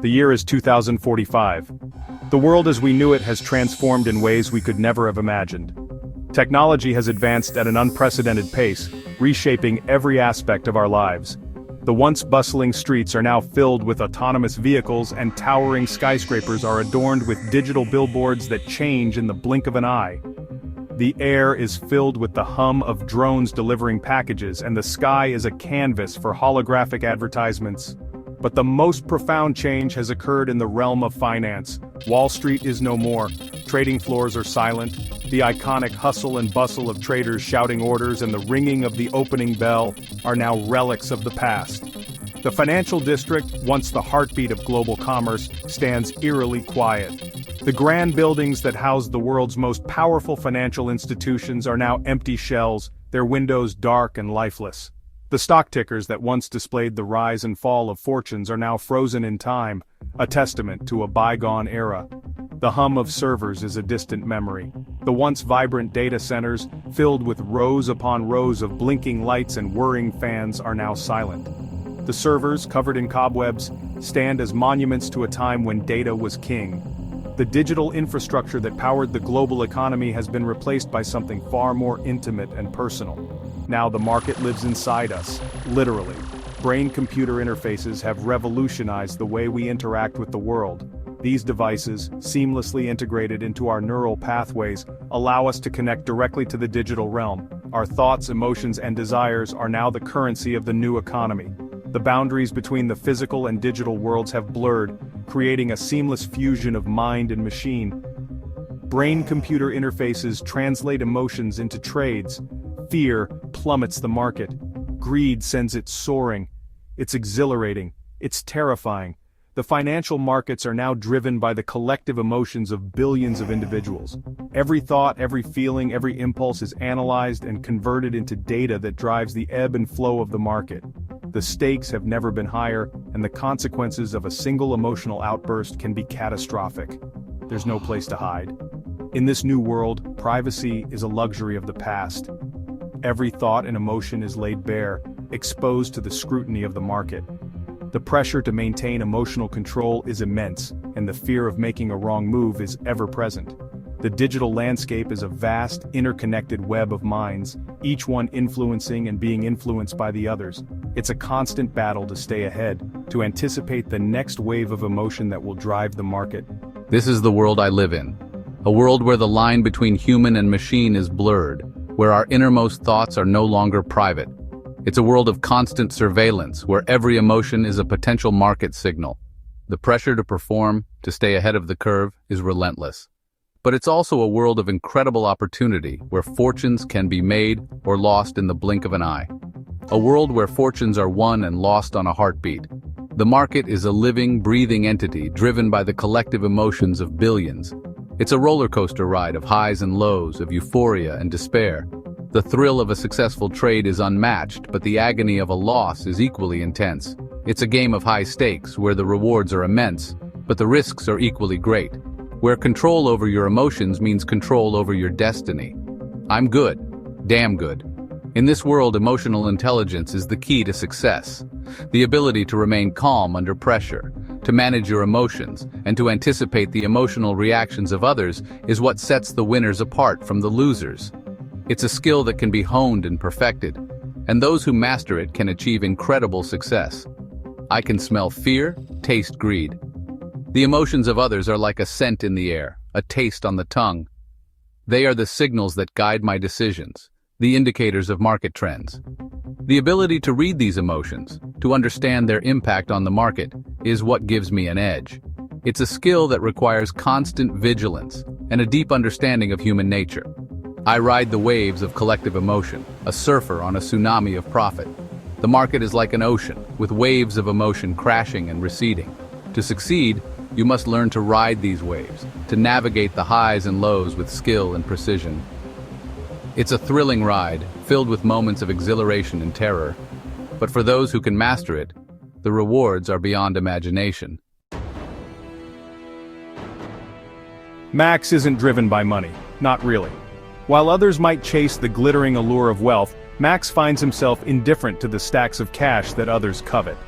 The year is 2045. The world as we knew it has transformed in ways we could never have imagined. Technology has advanced at an unprecedented pace, reshaping every aspect of our lives. The once bustling streets are now filled with autonomous vehicles, and towering skyscrapers are adorned with digital billboards that change in the blink of an eye. The air is filled with the hum of drones delivering packages, and the sky is a canvas for holographic advertisements. But the most profound change has occurred in the realm of finance. Wall Street is no more. Trading floors are silent. The iconic hustle and bustle of traders shouting orders and the ringing of the opening bell are now relics of the past. The financial district, once the heartbeat of global commerce, stands eerily quiet. The grand buildings that house the world's most powerful financial institutions are now empty shells, their windows dark and lifeless. The stock tickers that once displayed the rise and fall of fortunes are now frozen in time, a testament to a bygone era. The hum of servers is a distant memory. The once vibrant data centers, filled with rows upon rows of blinking lights and whirring fans, are now silent. The servers, covered in cobwebs, stand as monuments to a time when data was king. The digital infrastructure that powered the global economy has been replaced by something far more intimate and personal. Now the market lives inside us, literally. Brain-computer interfaces have revolutionized the way we interact with the world. These devices, seamlessly integrated into our neural pathways, allow us to connect directly to the digital realm. Our thoughts, emotions, and desires are now the currency of the new economy. The boundaries between the physical and digital worlds have blurred, creating a seamless fusion of mind and machine. Brain-computer interfaces translate emotions into trades. Fear plummets the market. Greed sends it soaring. It's exhilarating. It's terrifying. The financial markets are now driven by the collective emotions of billions of individuals. Every thought, every feeling, every impulse is analyzed and converted into data that drives the ebb and flow of the market. The stakes have never been higher, and the consequences of a single emotional outburst can be catastrophic. There's no place to hide. In this new world, privacy is a luxury of the past. Every thought and emotion is laid bare, exposed to the scrutiny of the market. The pressure to maintain emotional control is immense, and the fear of making a wrong move is ever present. The digital landscape is a vast, interconnected web of minds, each one influencing and being influenced by the others. It's a constant battle to stay ahead, to anticipate the next wave of emotion that will drive the market. This is the world I live in. A world where the line between human and machine is blurred, where our innermost thoughts are no longer private. It's a world of constant surveillance, where every emotion is a potential market signal. The pressure to perform, to stay ahead of the curve, is relentless. But it's also a world of incredible opportunity, where fortunes can be made or lost in the blink of an eye. A world where fortunes are won and lost on a heartbeat. The market is a living, breathing entity driven by the collective emotions of billions. It's a roller coaster ride of highs and lows, of euphoria and despair. The thrill of a successful trade is unmatched, but the agony of a loss is equally intense. It's a game of high stakes, where the rewards are immense, but the risks are equally great. Where control over your emotions means control over your destiny. I'm good. Damn good. In this world, emotional intelligence is the key to success. The ability to remain calm under pressure, to manage your emotions, and to anticipate the emotional reactions of others is what sets the winners apart from the losers. It's a skill that can be honed and perfected, and those who master it can achieve incredible success. I can smell fear, taste greed. The emotions of others are like a scent in the air, a taste on the tongue. They are the signals that guide my decisions, the indicators of market trends. The ability to read these emotions, to understand their impact on the market, is what gives me an edge. It's a skill that requires constant vigilance and a deep understanding of human nature. I ride the waves of collective emotion, a surfer on a tsunami of profit. The market is like an ocean, with waves of emotion crashing and receding. To succeed, you must learn to ride these waves, to navigate the highs and lows with skill and precision. It's a thrilling ride, filled with moments of exhilaration and terror. But for those who can master it, the rewards are beyond imagination. Max isn't driven by money, not really. While others might chase the glittering allure of wealth, Max finds himself indifferent to the stacks of cash that others covet.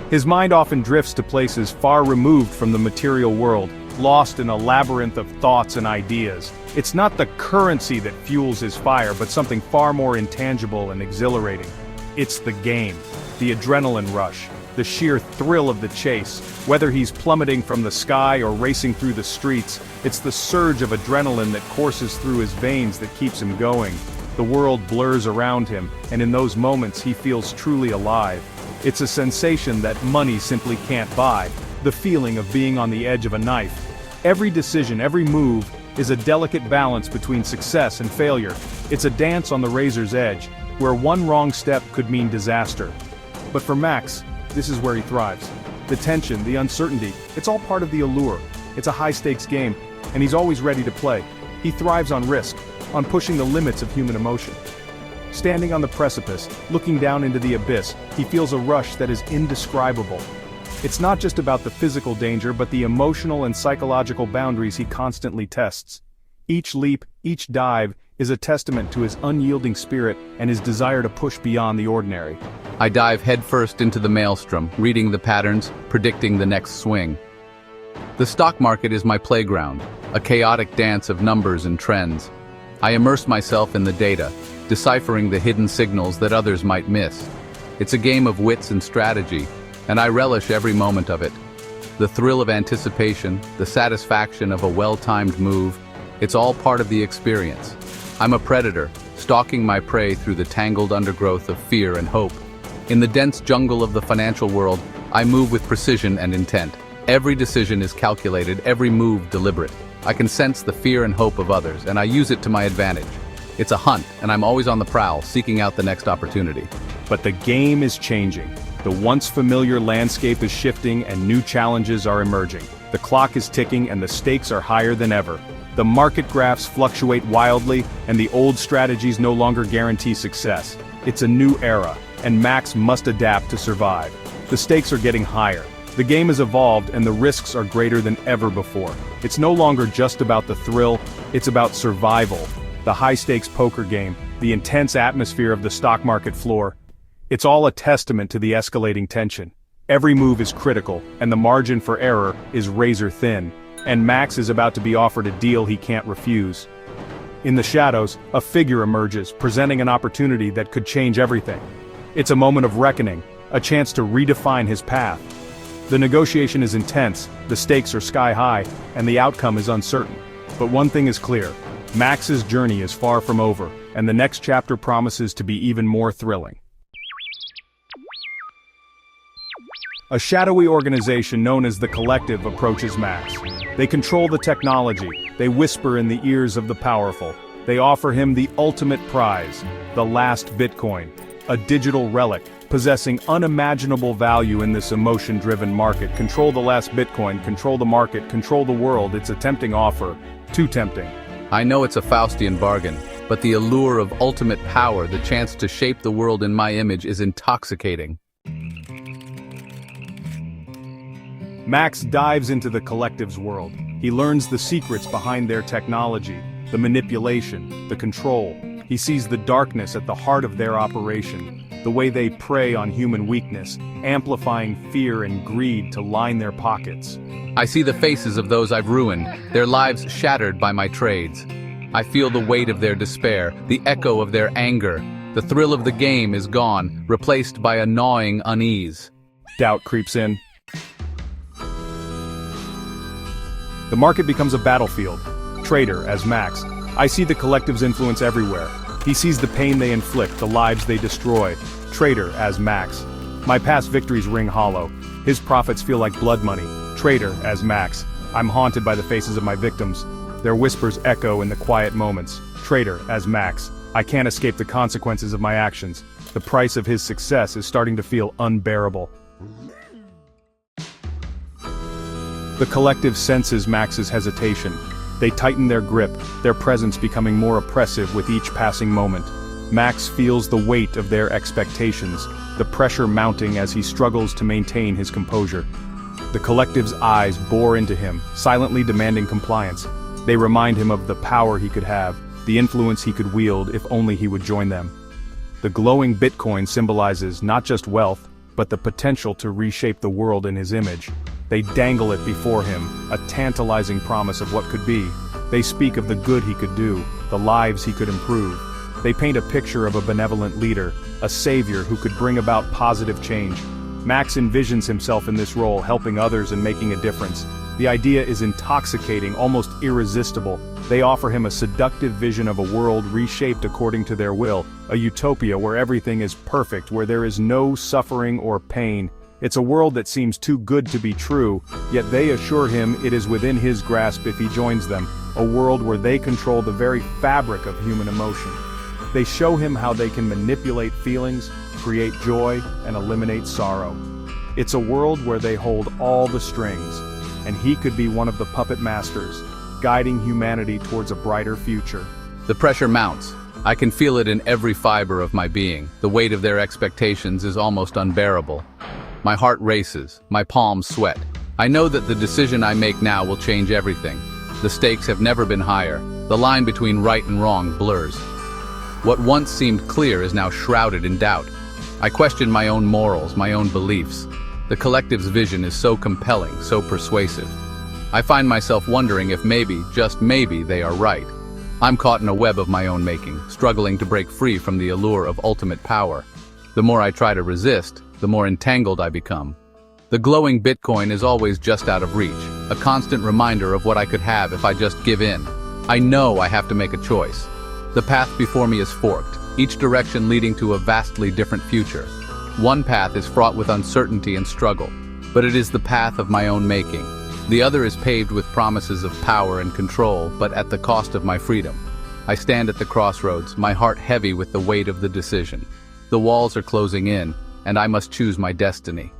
His mind often drifts to places far removed from the material world, lost in a labyrinth of thoughts and ideas. It's not the currency that fuels his fire, but something far more intangible and exhilarating. It's the game, the adrenaline rush, the sheer thrill of the chase. Whether he's plummeting from the sky or racing through the streets, it's the surge of adrenaline that courses through his veins that keeps him going. The world blurs around him, and in those moments he feels truly alive. It's a sensation that money simply can't buy, the feeling of being on the edge of a knife. Every decision, every move, is a delicate balance between success and failure. It's a dance on the razor's edge, where one wrong step could mean disaster. But for Max, this is where he thrives. The tension, the uncertainty, it's all part of the allure. It's a high-stakes game, and he's always ready to play. He thrives on risk, on pushing the limits of human emotion. Standing on the precipice, looking down into the abyss, he feels a rush that is indescribable. It's not just about the physical danger, but the emotional and psychological boundaries he constantly tests. Each leap, each dive, is a testament to his unyielding spirit and his desire to push beyond the ordinary. I dive headfirst into the maelstrom, reading the patterns, predicting the next swing. The stock market is my playground, a chaotic dance of numbers and trends. I immerse myself in the data, deciphering the hidden signals that others might miss. It's a game of wits and strategy, and I relish every moment of it. The thrill of anticipation, the satisfaction of a well-timed move, it's all part of the experience. I'm a predator, stalking my prey through the tangled undergrowth of fear and hope. In the dense jungle of the financial world, I move with precision and intent. Every decision is calculated, every move deliberate. I can sense the fear and hope of others, and I use it to my advantage. It's a hunt, and I'm always on the prowl, seeking out the next opportunity. But the game is changing. The once familiar landscape is shifting and new challenges are emerging. The clock is ticking and the stakes are higher than ever. The market graphs fluctuate wildly, and the old strategies no longer guarantee success. It's a new era, and Max must adapt to survive. The stakes are getting higher. The game has evolved and the risks are greater than ever before. It's no longer just about the thrill, it's about survival. The high-stakes poker game, the intense atmosphere of the stock market floor. It's all a testament to the escalating tension. Every move is critical, and the margin for error is razor thin. And Max is about to be offered a deal he can't refuse. In the shadows, a figure emerges, presenting an opportunity that could change everything. It's a moment of reckoning, a chance to redefine his path. The negotiation is intense, the stakes are sky high, and the outcome is uncertain. But one thing is clear, Max's journey is far from over, and the next chapter promises to be even more thrilling. A shadowy organization known as the Collective approaches Max. They control the technology, they whisper in the ears of the powerful. They offer him the ultimate prize, the last Bitcoin, a digital relic, possessing unimaginable value in this emotion-driven market. Control the last Bitcoin, control the market, control the world. It's a tempting offer, too tempting. I know it's a Faustian bargain, but the allure of ultimate power, the chance to shape the world in my image, is intoxicating. Max dives into the Collective's world. He learns the secrets behind their technology, the manipulation, the control. He sees the darkness at the heart of their operation, the way they prey on human weakness, amplifying fear and greed to line their pockets. I see the faces of those I've ruined, their lives shattered by my trades. I feel the weight of their despair, the echo of their anger. The thrill of the game is gone, replaced by a gnawing unease. Doubt creeps in. The market becomes a battlefield. Trader as Max. I see the Collective's influence everywhere. He sees the pain they inflict, the lives they destroy. Trader as Max. My past victories ring hollow. His profits feel like blood money. Trader as Max. I'm haunted by the faces of my victims. Their whispers echo in the quiet moments. Trader as Max. I can't escape the consequences of my actions. The price of his success is starting to feel unbearable. The Collective senses Max's hesitation. They tighten their grip, their presence becoming more oppressive with each passing moment. Max feels the weight of their expectations, the pressure mounting as he struggles to maintain his composure. The Collective's eyes bore into him, silently demanding compliance. They remind him of the power he could have, the influence he could wield if only he would join them. The glowing Bitcoin symbolizes not just wealth, but the potential to reshape the world in his image. They dangle it before him, a tantalizing promise of what could be. They speak of the good he could do, the lives he could improve. They paint a picture of a benevolent leader, a savior who could bring about positive change. Max envisions himself in this role, helping others and making a difference. The idea is intoxicating, almost irresistible. They offer him a seductive vision of a world reshaped according to their will, a utopia where everything is perfect, where there is no suffering or pain. It's a world that seems too good to be true, yet they assure him it is within his grasp if he joins them, a world where they control the very fabric of human emotion. They show him how they can manipulate feelings, create joy, and eliminate sorrow. It's a world where they hold all the strings, and he could be one of the puppet masters, guiding humanity towards a brighter future. The pressure mounts. I can feel it in every fiber of my being. The weight of their expectations is almost unbearable. My heart races, my palms sweat. I know that the decision I make now will change everything. The stakes have never been higher. The line between right and wrong blurs. What once seemed clear is now shrouded in doubt. I question my own morals, my own beliefs. The collective's vision is so compelling, so persuasive. I find myself wondering if maybe, just maybe, they are right. I'm caught in a web of my own making, struggling to break free from the allure of ultimate power. The more I try to resist, the more entangled I become. The glowing Bitcoin is always just out of reach, a constant reminder of what I could have if I just give in. I know I have to make a choice. The path before me is forked, each direction leading to a vastly different future. One path is fraught with uncertainty and struggle, but it is the path of my own making. The other is paved with promises of power and control, but at the cost of my freedom. I stand at the crossroads, my heart heavy with the weight of the decision. The walls are closing in, and I must choose my destiny.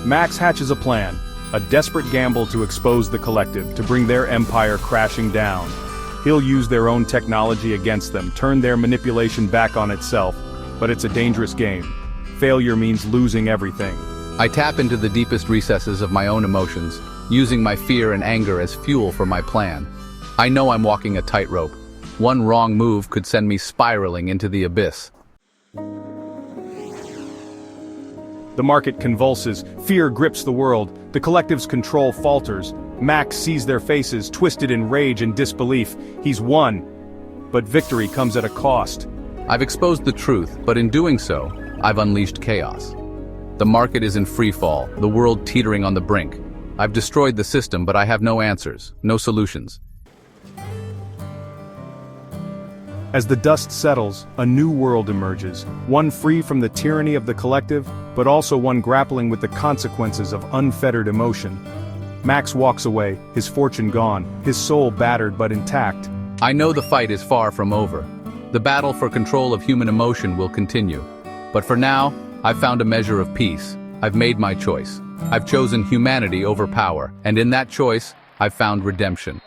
Max hatches a plan, a desperate gamble to expose the collective, to bring their empire crashing down. He'll use their own technology against them, turn their manipulation back on itself, but it's a dangerous game. Failure means losing everything. I tap into the deepest recesses of my own emotions, using my fear and anger as fuel for my plan. I know I'm walking a tightrope. One wrong move could send me spiraling into the abyss. The market convulses, fear grips the world, the collective's control falters. Max sees their faces, twisted in rage and disbelief. He's won. But victory comes at a cost. I've exposed the truth, but in doing so, I've unleashed chaos. The market is in free fall, the world teetering on the brink. I've destroyed the system, but I have no answers, no solutions. As the dust settles, a new world emerges, one free from the tyranny of the collective, but also one grappling with the consequences of unfettered emotion. Max walks away, his fortune gone, his soul battered but intact. I know the fight is far from over. The battle for control of human emotion will continue. But for now, I've found a measure of peace. I've made my choice. I've chosen humanity over power, and in that choice, I've found redemption.